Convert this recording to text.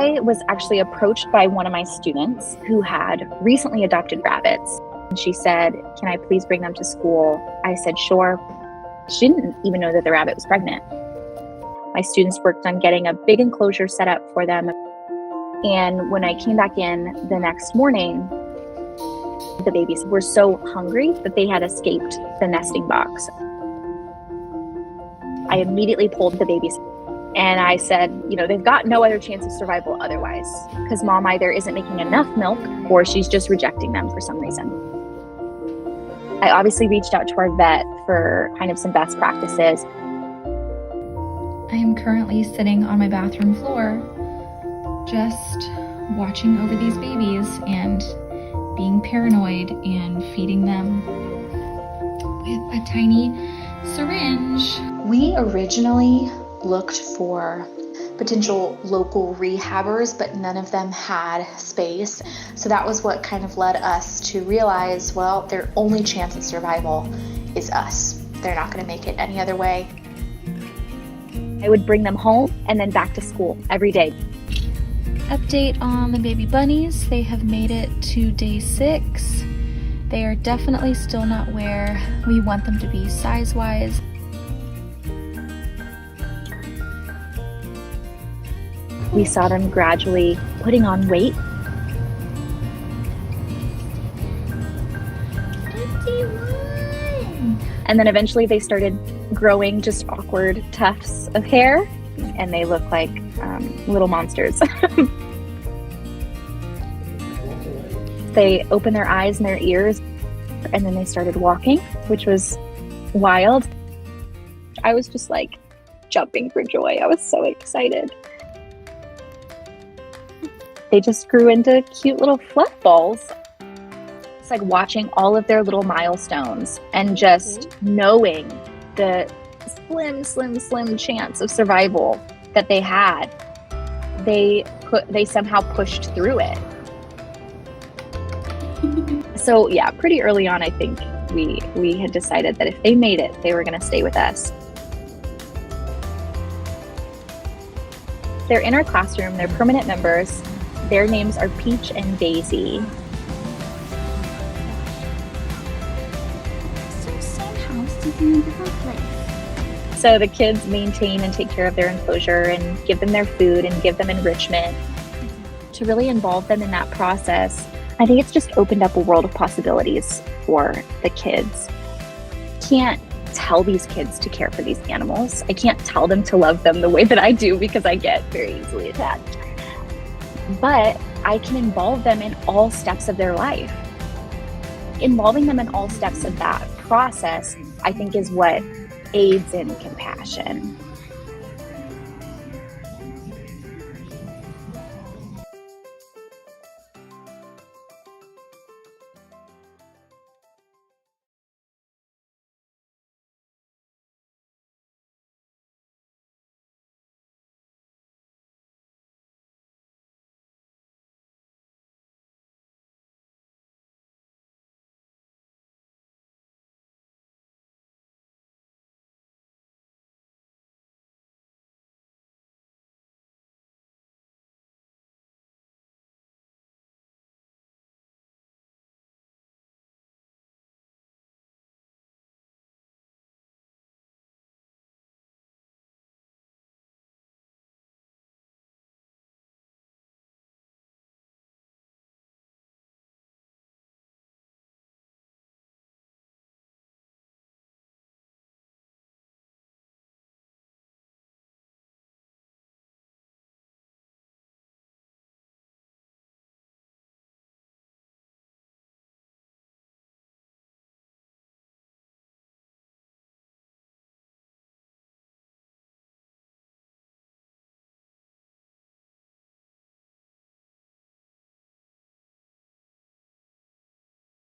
I was actually approached by one of my students who had recently adopted rabbits. And she said, "Can I please bring them to school?" I said, "Sure." She didn't even know that the rabbit was pregnant. My students worked on getting a big enclosure set up for them. And when I came back in the next morning, the babies were so hungry that they had escaped the nesting box. I immediately pulled the babies and I said, they've got no other chance of survival otherwise, because mom either isn't making enough milk or she's just rejecting them for some reason. I obviously reached out to our vet for kind of some best practices. I am currently sitting on my bathroom floor, just watching over these babies and being paranoid and feeding them with a tiny syringe. We originally looked for potential local rehabbers, but none of them had space. So that was what kind of led us to realize, well, their only chance of survival is us. They're not going to make it any other way. I would bring them home and then back to school every day. Update on the baby bunnies. They have made it to day 6. They are definitely still not where we want them to be size-wise. We saw them gradually putting on weight. And then eventually they started growing just awkward tufts of hair, and they look like little monsters. They opened their eyes and their ears, and then they started walking, which was wild. I was just like jumping for joy. I was so excited. They just grew into cute little fluff balls. It's like watching all of their little milestones and just knowing the slim chance of survival that they had. They somehow pushed through it. So yeah, pretty early on, I think we had decided that if they made it, they were going to stay with us. They're in our classroom. They're permanent members. Their names are Peach and Daisy. So the kids maintain and take care of their enclosure and give them their food and give them enrichment. To really involve them in that process, I think it's just opened up a world of possibilities for the kids. Can't tell these kids to care for these animals. I can't tell them to love them the way that I do, because I get very easily attached. But I can involve them in all steps of their life. Involving them in all steps of that process, I think, is what aids in compassion.